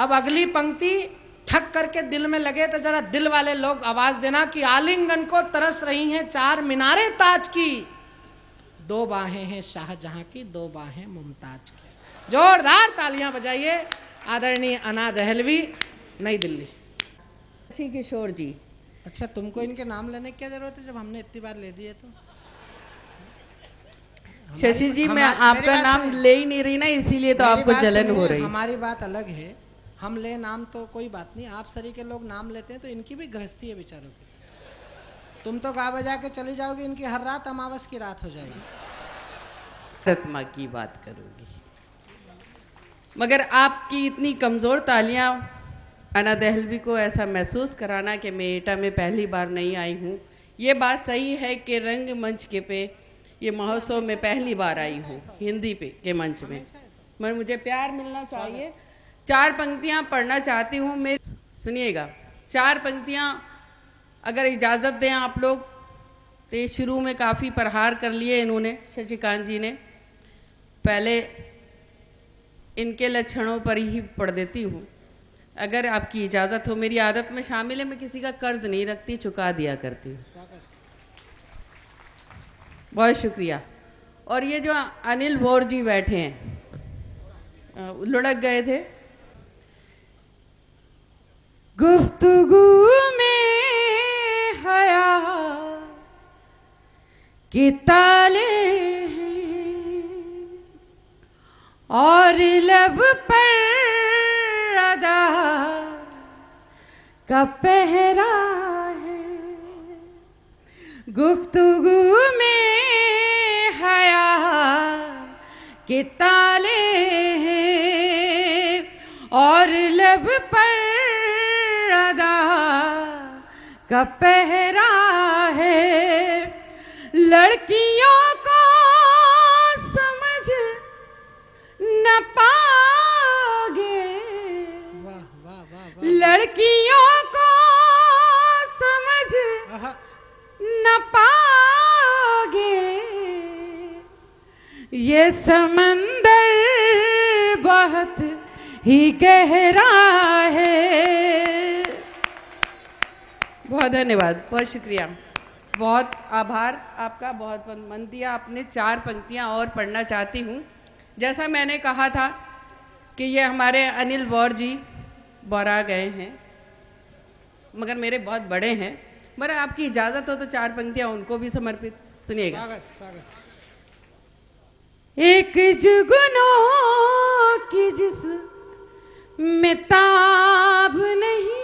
अब अगली पंक्ति ठक करके दिल में लगे तो जरा दिल वाले लोग आवाज देना कि आलिंगन को तरस रही हैं चार मीनारे ताज की, दो बाहें हैं शाहजहां की, दो बाहें मुमताज की। जोरदार तालियां बजाइए आदरणीय अना दहलवी, नई दिल्ली। शशि किशोर जी। अच्छा, तुमको इनके नाम लेने की क्या जरूरत है जब हमने इतनी बार ले दिए तो? शशि जी, मैं आपका नाम ले ही नहीं रही ना, इसीलिए तो आपको जलन हो रही। हमारी बात अलग है, हम ले नाम तो कोई बात नहीं, आप सरी के लोग नाम लेते हैं तो इनकी भी गृहस्थी है बेचारों की। तुम तो गा बजा के चली जाओगी, इनकी हर रात अमावस की रात हो जाएगी। रत्मा की बात करूंगी, मगर आपकी इतनी कमजोर तालियां अना दहलवी को ऐसा महसूस कराना कि मैं एटा में पहली बार नहीं आई हूँ। ये बात सही है कि रंग मंच के पे ये महोत्सव में पहली बार आई हूँ हिंदी पे के मंच में, मगर मुझे प्यार मिलना चाहिए। चार पंक्तियाँ पढ़ना चाहती हूँ मैं, सुनिएगा। चार पंक्तियाँ अगर इजाज़त दें आप लोग, तो ये शुरू में काफ़ी प्रहार कर लिए इन्होंने, शशिकांत जी ने। पहले इनके लक्षणों पर ही पढ़ देती हूँ, अगर आपकी इजाज़त हो। मेरी आदत में शामिल है, मैं किसी का कर्ज नहीं रखती, चुका दिया करती हूँ। बहुत शुक्रिया। और ये जो अनिल भोर जी बैठे हैं, लुढ़क गए थे। गुफ्तगू में हया के ताले हैं और लब पर अदा का पहरा है। गुफ्तगू में हया के ताले हैं और लब पर अदा का पहरा है। लड़कियों को समझ न पाओगे, लड़कियों को समझ न पाओगे, ये समंदर बहुत ही गहरा है। बहुत धन्यवाद, बहुत शुक्रिया, बहुत आभार आपका, बहुत मन दिया आपने। चार पंक्तियाँ और पढ़ना चाहती हूँ। जैसा मैंने कहा था कि ये हमारे अनिल बौर जी बौरा गए हैं, मगर मेरे बहुत बड़े हैं, मगर आपकी इजाज़त हो तो चार पंक्तियाँ उनको भी समर्पित। सुनिएगा। स्वागत स्वागत। एक जुगनों की जिस में ताब नहीं,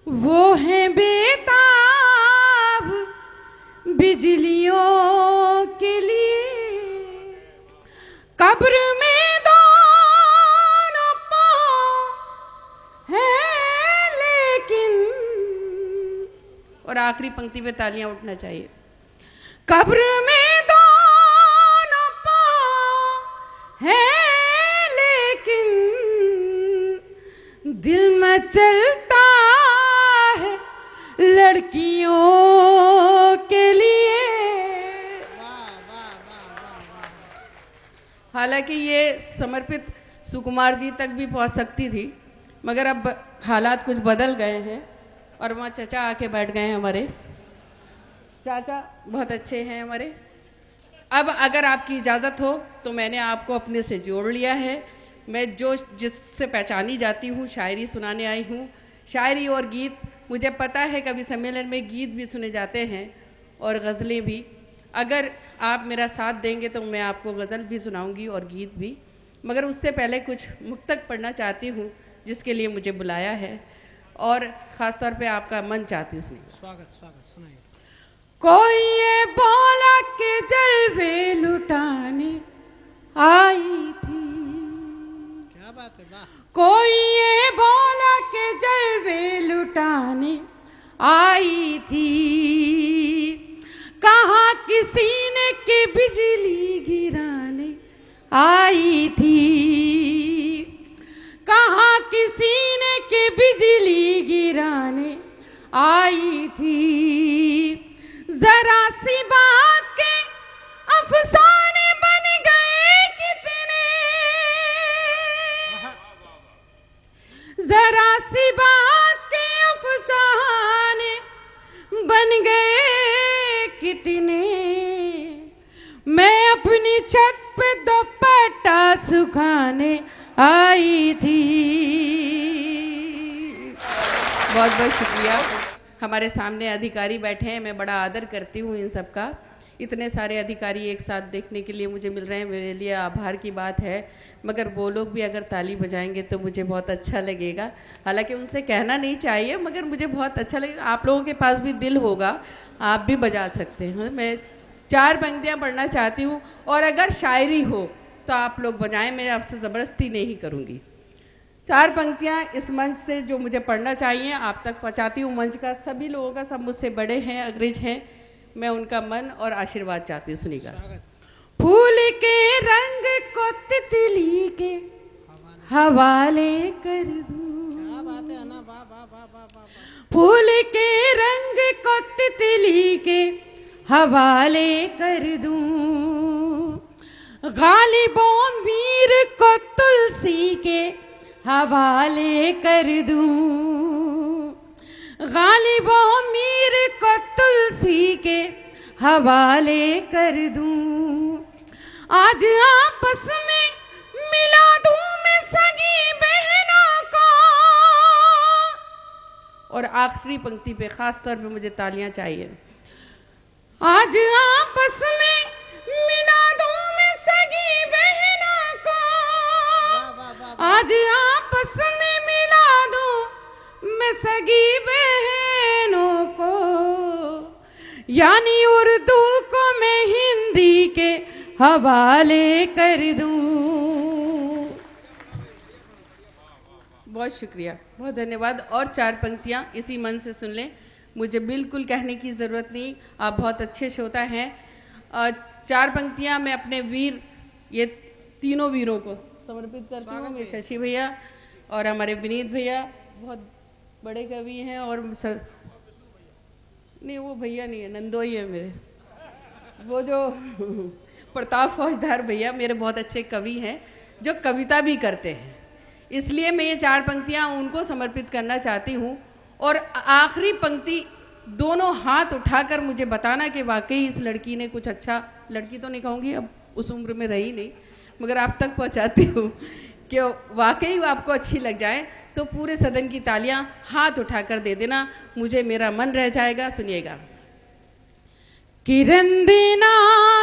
वो है बेताब बिजलियों के लिए। कब्र में दोनों पाँव है लेकिन, और आखिरी पंक्ति पे तालियां उठना चाहिए। कब्र में दोनों पाँव है लेकिन, दिल में चलता है लड़कियों के लिए। हालांकि ये समर्पित सुकुमार जी तक भी पहुंच सकती थी, मगर अब हालात कुछ बदल गए हैं और वहाँ चाचा आके बैठ गए हैं। हमारे चाचा बहुत अच्छे हैं हमारे। अब अगर आपकी इजाज़त हो तो मैंने आपको अपने से जोड़ लिया है। मैं जो जिससे पहचानी जाती हूँ, शायरी सुनाने आई हूँ। शायरी और गीत, मुझे पता है कभी सम्मेलन में गीत भी सुने जाते हैं और गज़लें भी। अगर आप मेरा साथ देंगे तो मैं आपको गज़ल भी सुनाऊंगी और गीत भी, मगर उससे पहले कुछ मुक्तक पढ़ना चाहती हूँ जिसके लिए मुझे बुलाया है और ख़ास तौर पे आपका मन चाहती हूँ। स्वागत स्वागत, सुनाइए। कोई ये बोला के जलवे लुटाने आई थी, क्या बात है, वाह। कोई ये बोला के जलवे लुटाने आई थी। कहा किसी ने कि बिजली गिराने आई थी, कहा किसी ने कि बिजली गिराने आई थी। जरा सी बात के अफसाने बन गए कितने, जरा सी बात के अफसाने बन गए कितने, मैं अपनी छत पे दुपट्टा सुखाने आई थी। बहुत बहुत शुक्रिया। हमारे सामने अधिकारी बैठे हैं, मैं बड़ा आदर करती हूँ इन सब का। इतने सारे अधिकारी एक साथ देखने के लिए मुझे मिल रहे हैं, मेरे लिए आभार की बात है। मगर वो लोग भी अगर ताली बजाएंगे तो मुझे बहुत अच्छा लगेगा। हालांकि उनसे कहना नहीं चाहिए, मगर मुझे बहुत अच्छा लगेगा। आप लोगों के पास भी दिल होगा, आप भी बजा सकते हैं। मैं 4 पंक्तियाँ पढ़ना चाहती हूँ, और अगर शायरी हो तो आप लोग बजाएं, मैं आपसे ज़बरदस्ती नहीं करूँगी। 4 पंक्तियाँ इस मंच से जो मुझे पढ़ना चाहिए आप तक पहुँचाती हूँ। मंच का सभी लोगों का, सब मुझसे बड़े हैं, अग्रज हैं, मैं उनका मन और आशीर्वाद चाहती हूँ। सुनिएगा। फूल के रंग को तितली के हवाले कर दूं, क्या बात है ना, वाह वाह वाह वाह वाह। फूल के रंग को तितली के हवाले कर दूं, गालिबों मीर को तुलसी के हवाले कर दूं, गालिबों मीर को तुलसी के हवाले कर दूं, आज आपस में मिला दूं मैं सगी बहनों को। और आखिरी पंक्ति पे खास तौर पे मुझे तालियां चाहिए। आज आपस में मिला दूं मैं सगी बहनों को, वाह वाह वाह। आज आपस में मिला दूं मैं सगी बहनों को, यानी उर्दू को मैं हिंदी के हवाले कर दूं। बहुत शुक्रिया, बहुत धन्यवाद। और 4 पंक्तियाँ इसी मन से सुन लें, मुझे बिल्कुल कहने की ज़रूरत नहीं, आप बहुत अच्छे श्रोता हैं। 4 पंक्तियाँ मैं अपने वीर, ये तीनों वीरों को समर्पित करती हूँ। मैं शशि भैया और हमारे विनीत भैया बहुत बड़े कवि हैं, और नहीं वो भैया नहीं है, नंदोई है मेरे, वो जो प्रताप फौजदार भैया मेरे बहुत अच्छे कवि हैं जो कविता भी करते हैं। इसलिए मैं ये 4 पंक्तियाँ उनको समर्पित करना चाहती हूँ। और आखिरी पंक्ति दोनों हाथ उठाकर मुझे बताना कि वाकई इस लड़की ने कुछ अच्छा, लड़की तो नहीं कहूँगी, अब उस उम्र में रही नहीं, मगर आप तक पहुँचाती हूँ कि वाकई आपको अच्छी लग जाए, तो पूरे सदन की तालियां हाथ उठाकर दे देना, मुझे मेरा मन रह जाएगा। सुनिएगा। किरण देना,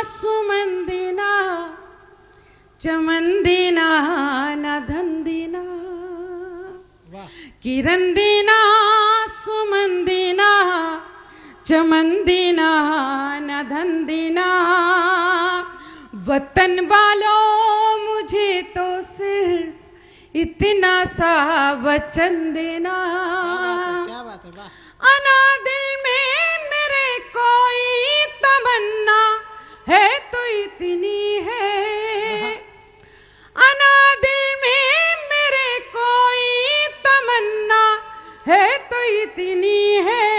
सुमन देना, चमन देना, न धन देना, वाह। किरण देना, सुमन देना, चमन देना, न धन देना, वतन वालों मुझे तो सिर्फ इतना सा वचन देना, क्या बात है, वाह। अना दिल में मेरे कोई तमन्ना है तो इतनी है, अना दिल में मेरे कोई तमन्ना है तो इतनी है,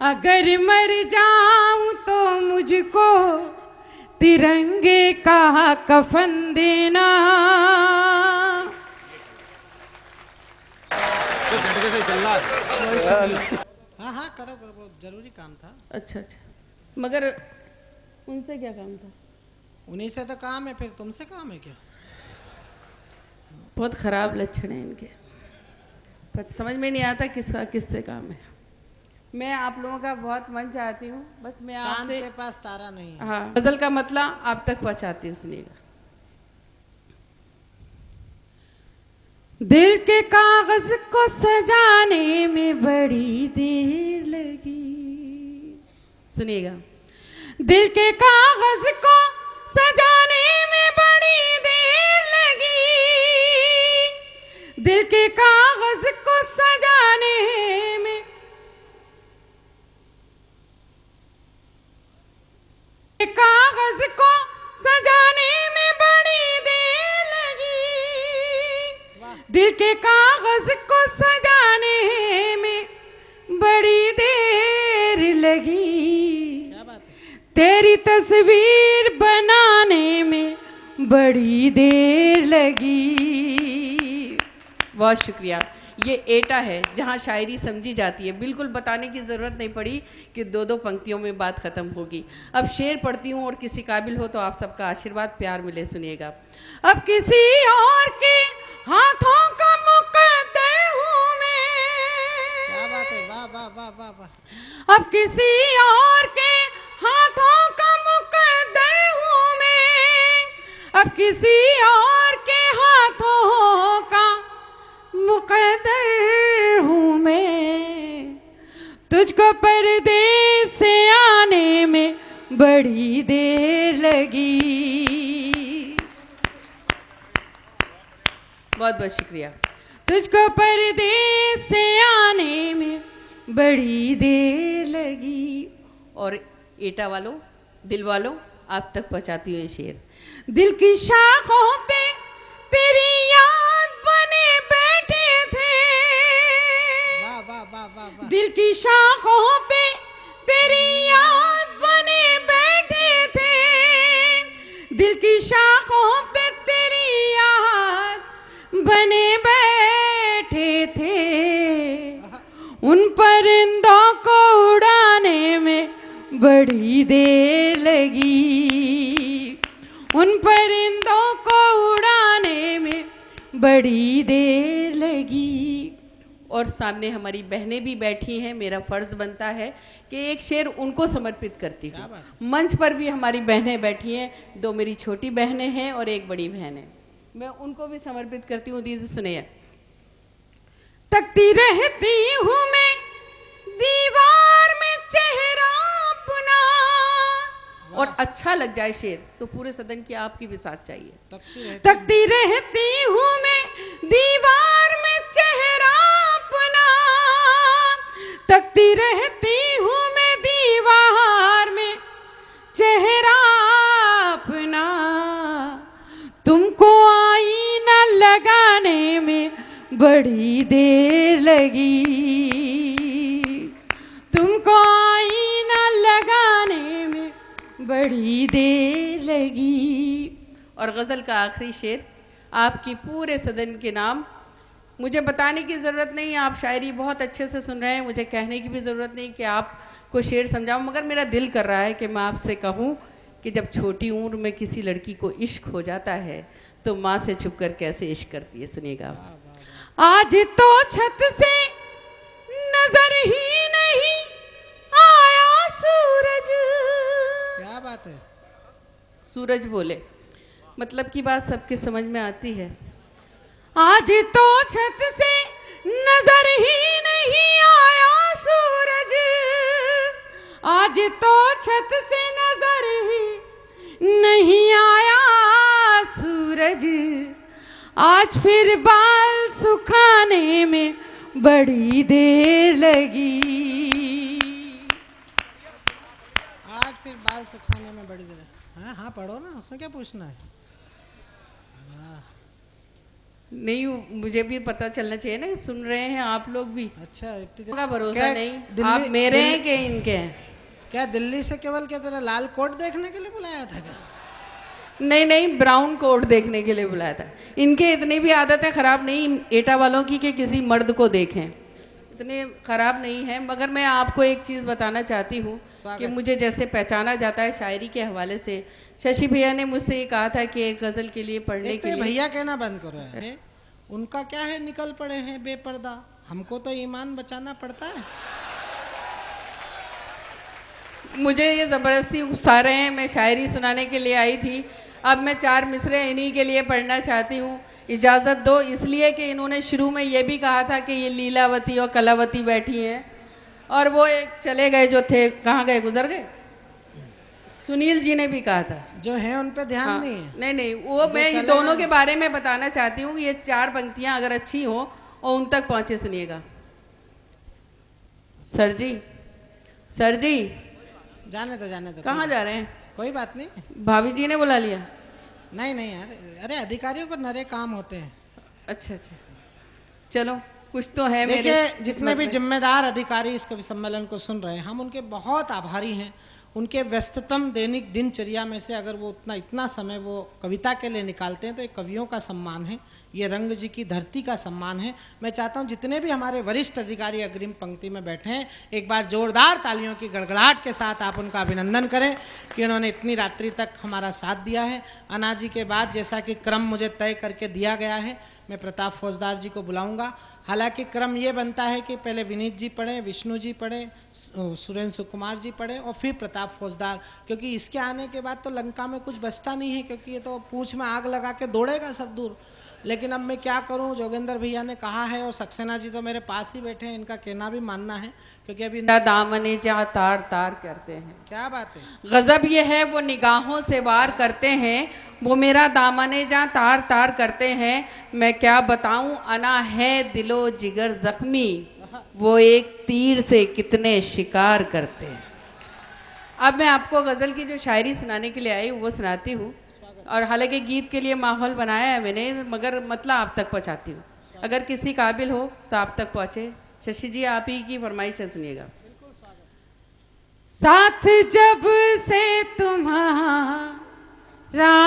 अगर मर जाऊं तो मुझको तिरंगे का कफन देना। हाँ हाँ करो करो, वो जरूरी काम था। अच्छा अच्छा, मगर उनसे क्या काम था? उन्हीं से तो काम है, फिर तुमसे काम है क्या? बहुत खराब लक्षण है इनके, पर समझ में नहीं आता किसका किससे काम है। मैं आप लोगों का बहुत मन चाहती हूँ, बस मैं चांद आपसे, के पास तारा नहीं है। हाँ, गजल का मतलब आप तक पहुँचाती हूँ। सुनिएगा। दिल के कागज को सजाने में बड़ी देर लगी, सुनिएगा। दिल के कागज को सजाने में बड़ी देर लगी, दिल के कागज को सजाने में, कागज को सजाने में बड़ी देर लगी, दिल के कागज को सजाने में बड़ी देर लगी, क्या बात है? तेरी तस्वीर बनाने में बड़ी देर लगी। बहुत शुक्रिया। ये एटा है जहाँ शायरी समझी जाती है, बिल्कुल बताने की ज़रूरत नहीं पड़ी कि दो दो पंक्तियों में बात ख़त्म होगी। अब शेर पढ़ती हूँ और किसी काबिल हो तो आप सबका आशीर्वाद प्यार मिले, सुनिएगा। अब किसी और के हाथों का मुकद्दर हूँ मैं, क्या बात है, वाह वाह वाह वाह वाह। अब किसी और के हाथों का मुकद्दर हूँ मैं, अब किसी और के हाथों का मुकद्दर हूँ मैं, तुझको परदेस से आने में बड़ी देर लगी। बहुत बहुत शुक्रिया। तुझको परदेस से आने में बड़ी देर लगी। और एटा वालों, दिल वालों, आप तक पहुंचाती हूँ ये शेर। दिल की शाखों पे तेरी याद बने बैठे थे, वाह वाह वाह वाह वाह। दिल की शाखों पे तेरी याद बने बैठे थे, दिल की शाखों पे तेरी याद बने बैठे थे, उन परिंदों को उड़ाने में बड़ी देर लगी, उन परिंदों को उड़ाने में बड़ी देर लगी। और सामने हमारी बहनें भी बैठी हैं, मेरा फर्ज बनता है कि एक शेर उनको समर्पित करती हूँ। मंच पर भी हमारी बहनें बैठी हैं, दो मेरी छोटी बहनें हैं और एक बड़ी बहन है, मैं उनको भी समर्पित करती हूँ। दीजिए सुनिए। तकती रहती हूँ मैं दीवार में चेहरा अपना, और अच्छा लग जाए शेर तो पूरे सदन की आपकी भी साथ चाहिए। तकती रहती हूँ मैं दीवार में चेहरा अपना, तकती रहती हूँ मैं दीवार में चेहरा अपना, तुमको आईना लगाने में बड़ी देर लगी, तुमको आईना लगाने में बड़ी देर लगी। और गज़ल का आखिरी शेर आपकी पूरे सदन के नाम। मुझे बताने की ज़रूरत नहीं, आप शायरी बहुत अच्छे से सुन रहे हैं, मुझे कहने की भी ज़रूरत नहीं कि आपको शेर समझाऊं, मगर मेरा दिल कर रहा है कि मैं आपसे कहूं कि जब छोटी उम्र में किसी लड़की को इश्क हो जाता है तो माँ से छुप कर कैसे इश्क करती है, सुनिएगा। आज तो छत से नजर ही नहीं आया सूरज, क्या बात है। सूरज बोले, मतलब की बात सबके समझ में आती है। आज तो छत से नजर ही नहीं आया सूरज, आज तो छत से नजर ही नहीं आया सूरज, आज फिर बाल सुखाने में बड़ी देर लगी, आज फिर बाल सुखाने में बड़ी देर। हाँ हाँ पढ़ो ना, उसमें क्या पूछना है। नहीं, मुझे भी पता चलना चाहिए ना, सुन रहे हैं आप लोग भी। अच्छा, इतनी का भरोसा क्या नहीं, आप मेरे हैं कि इनके हैं? क्या दिल्ली से केवल क्या तेरा लाल कोट देखने के लिए बुलाया था क्या? नहीं नहीं, ब्राउन कोट देखने के लिए बुलाया था। इनके इतनी भी आदतें ख़राब नहीं एटा वालों की कि किसी मर्द को देखें, इतने ख़राब नहीं है। मगर मैं आपको एक चीज़ बताना चाहती हूँ कि मुझे जैसे पहचाना जाता है शायरी के हवाले से, शशि भैया ने मुझसे ये कहा था कि एक गज़ल के लिए पढ़ने के लिए। भैया कहना बंद करो यार, उनका क्या है, निकल पड़े हैं बेपर्दा, हमको तो ईमान बचाना पड़ता है। मुझे ये ज़बरदस्ती उकसा रहे हैं, मैं शायरी सुनाने के लिए आई थी, अब मैं 4 मिसरे इन्हीं के लिए पढ़ना चाहती हूँ, इजाज़त दो। इसलिए कि इन्होंने शुरू में ये भी कहा था कि ये लीलावती और कलावती बैठी हैं, और वो एक चले गए जो थे, कहाँ गए, गुजर गए। सुनील जी ने भी कहा था, जो है उन पे ध्यान नहीं है। नहीं नहीं, वो मैं इन दोनों के बारे में बताना चाहती हूँ। ये 4 पंक्तियाँ अगर अच्छी हो और उन तक पहुँचे, सुनिएगा। सर जी, सर जी, जाने दो। कहाँ जा रहे हैं? कोई बात नहीं, भाभी जी ने बुला लिया। नहीं नहीं यार, अरे अधिकारियों को नरे काम होते हैं। अच्छा अच्छा, चलो कुछ तो है मेरे। देखिए, जितने भी जिम्मेदार अधिकारी इस कवि सम्मेलन को सुन रहे हैं, हम उनके बहुत आभारी हैं। उनके व्यस्ततम दैनिक दिनचर्या में से अगर वो इतना समय वो कविता के लिए निकालते हैं तो ये कवियों का सम्मान है। ये रंग जी की धरती का सम्मान है। मैं चाहता हूँ जितने भी हमारे वरिष्ठ अधिकारी अग्रिम पंक्ति में बैठे हैं, एक बार जोरदार तालियों की गड़गड़ाहट के साथ आप उनका अभिनंदन करें कि उन्होंने इतनी रात्रि तक हमारा साथ दिया है। अन्ना जी के बाद जैसा कि क्रम मुझे तय करके दिया गया है, मैं प्रताप फौजदार जी को बुलाऊंगा। हालांकि क्रम ये बनता है कि पहले विनीत जी पढ़ें, विष्णु जी पढ़ें, सुरेंद्र सुकुमार जी पढ़ें और फिर प्रताप फौजदार, क्योंकि इसके आने के बाद तो लंका में कुछ बचता नहीं है, क्योंकि ये तो पूंछ में आग लगा के दौड़ेगा सब दूर। लेकिन अब मैं क्या करूं, जोगेंद्र भैया ने कहा है और सक्सेना जी तो मेरे पास ही बैठे हैं, इनका कहना भी मानना है, क्योंकि अभी दामने जा तार तार करते हैं। क्या बात है, गजब ये है वो निगाहों से वार करते हैं, वो मेरा दामने जा तार तार करते हैं। मैं क्या बताऊं, अना है दिलो जिगर जख्मी, वो एक तीर से कितने शिकार करते हैं। अब मैं आपको गज़ल की जो शायरी सुनाने के लिए आई वो सुनाती हूँ, और हालांकि गीत के लिए माहौल बनाया है मैंने, मगर मतलब आप तक पहुँचाती हूँ। अगर किसी काबिल हो तो आप तक पहुँचे। शशि जी आप ही की फरमाइश है, सुनिएगा। साथ जब से तुम्हारा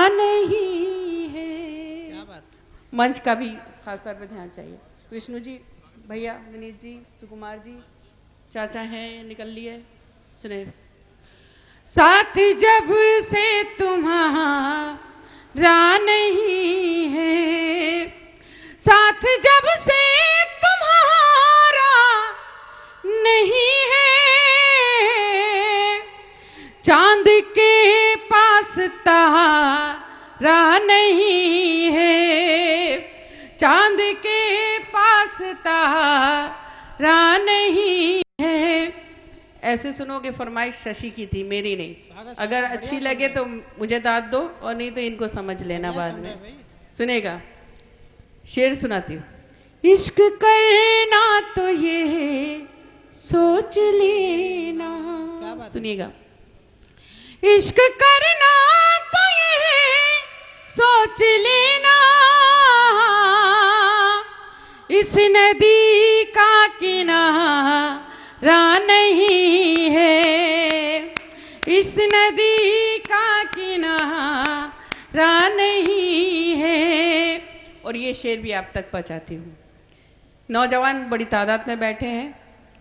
नहीं है, क्या बात, मंच का भी खास तौर पर ध्यान चाहिए। विष्णु जी, भैया, विनीत जी, सुकुमार जी, चाचा हैं, निकल लिए, सुने। साथ जब से तुम्हारा नहीं है, साथ जब से तुम्हारा नहीं है, चांद के पास तारा नहीं है, चांद के पास तारा नहीं है। ऐसे सुनोगे, फरमाइश शशि की थी, मेरी नहीं। अगर अच्छी लगे तो मुझे दाद दो, और नहीं तो इनको समझ लेना बाद में। सुनेगा, शेर सुनाती हूँ। इश्क करना तो ये सोच लेना, सुनिएगा। इश्क करना तो ये सोच लेना, इस नदी का किनारा नहीं है, इस नदी का किनारा नहीं है। और ये शेर भी आप तक पहुँचाती हूँ। नौजवान बड़ी तादाद में बैठे हैं,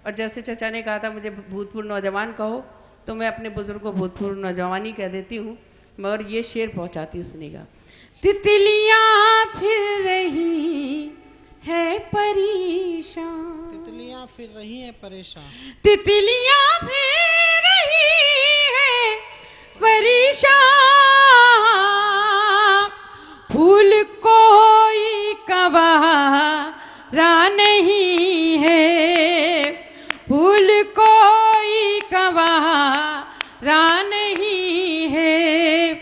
और जैसे चचा ने कहा था मुझे भूतपूर्व नौजवान कहो, तो मैं अपने बुजुर्ग को भूतपूर्व नौजवानी कह देती हूँ, मगर ये शेर पहुँचाती हूँ, सुनिएगा। तितलियाँ फिर रही है परेशान, तितलियां फिर रही हैं परेशान, तितलियाँ फिर रही है परेशान, फूल कोई कवारा नहीं है, फूल कोई कवारा नहीं है,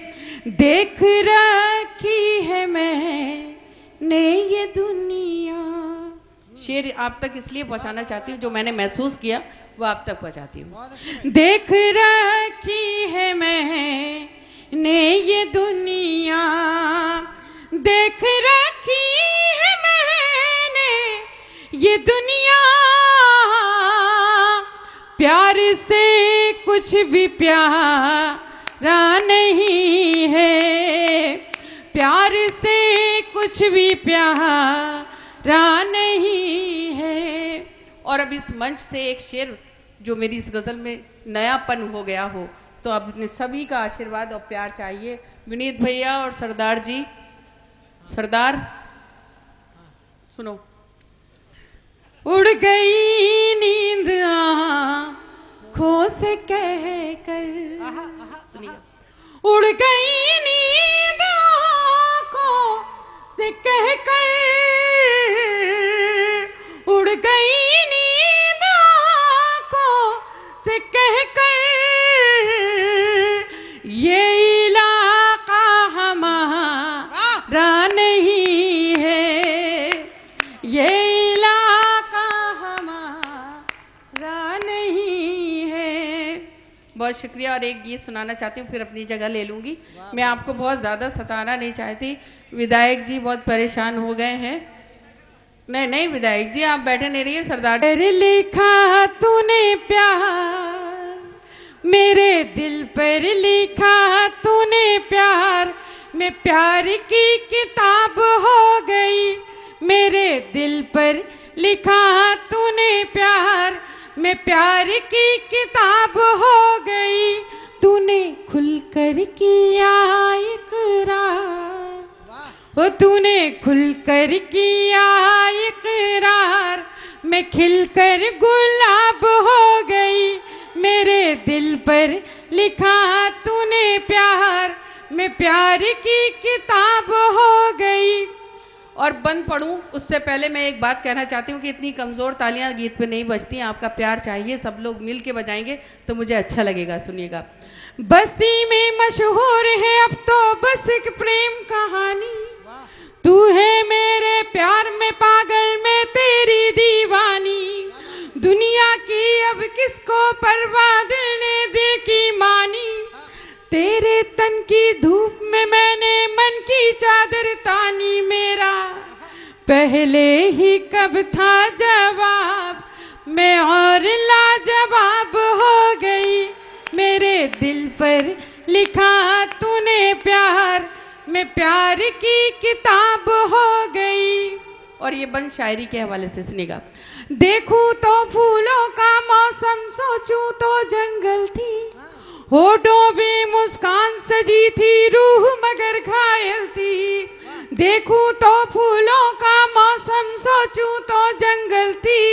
देख रखी है मैंने ये दुनिया। शेर आप तक इसलिए पहुंचाना चाहती हूँ, जो मैंने महसूस किया वो आप तक पहुंचाती हूँ। देख रखी है मैंने ये दुनिया, देख रखी है मैंने ये दुनिया, प्यार से कुछ भी प्यारा नहीं है, प्यार से कुछ भी प्यारा नहीं है। और अब इस मंच से एक शेर जो मेरी इस गज़ल में नयापन हो गया हो, तो अब अपने सभी का आशीर्वाद और प्यार चाहिए। विनीत भैया और सरदार जी, सरदार सुनो। उड़ गई नींद आँखों से कह कर, सुनिए। उड़ गई नींद आँखों से कह कर, उड़ गई नींद आँखों से कह कर, ये इलाका हमारा नहीं है, ये इलाका हमारा नहीं है। बहुत शुक्रिया। और एक गीत सुनाना चाहती हूँ, फिर अपनी जगह ले लूँगी। मैं आपको बहुत ज़्यादा सताना नहीं चाहती। विधायक जी बहुत परेशान हो गए हैं। नहीं नहीं विधायक जी आप बैठे नहीं रहिए। सरदार, तेरे लिखा तूने प्यार, मेरे दिल पर लिखा तूने प्यार, मैं प्यार की किताब हो गई। दिल पर लिखा तूने प्यार, मैं प्यार की किताब हो गई, तूने खुलकर किया इकरार, ओ तूने खुलकर किया इकरार, मैं खिलकर गुलाब हो गई, मेरे दिल पर लिखा तूने प्यार, मैं प्यार की किताब हो गई। और बंद पढ़ूं उससे पहले मैं एक बात कहना चाहती हूँ कि इतनी कमज़ोर तालियां गीत पे नहीं बजती हैं, आपका प्यार चाहिए, सब लोग मिल के बजाएंगे तो मुझे अच्छा लगेगा। सुनिएगा। बस्ती में मशहूर है अब तो बस एक प्रेम कहानी, तू है मेरे प्यार में पागल, मैं तेरी दीवानी, दुनिया की अब किसको परवाह, दिल ने दिल की मानी, तेरे तन की धूप में मैंने मन की चादर तानी, मेरा पहले ही कब था जवाब, मैं और लाजवाब हो गई, मेरे दिल पर लिखा तूने प्यार, मैं प्यार की किताब हो गई। और ये बंद शायरी के हवाले से सुनेगा। देखूं तो फूलों का मौसम, सोचूं तो जंगल थी, होठों पे मुस्कान सजी थी, रूह मगर घायल थी, देखूं तो फूलों का मौसम, सोचूं तो जंगल थी,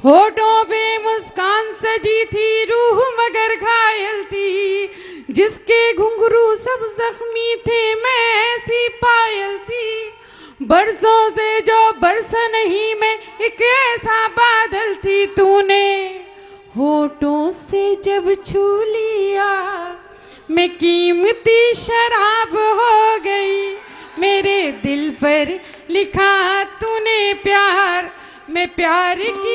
होठों पे मुस्कान सजी थी, रूह मगर घायल थी, जिसके घुंघरू सब जख्मी थे, मैं ऐसी पायल थी, बरसों से जो बरस नहीं, मैं एक ऐसा बादल थी, तूने होठों से जब छू लिया, मैं कीमती शराब हो गई, मेरे दिल पर लिखा तूने प्यार, मैं प्यार की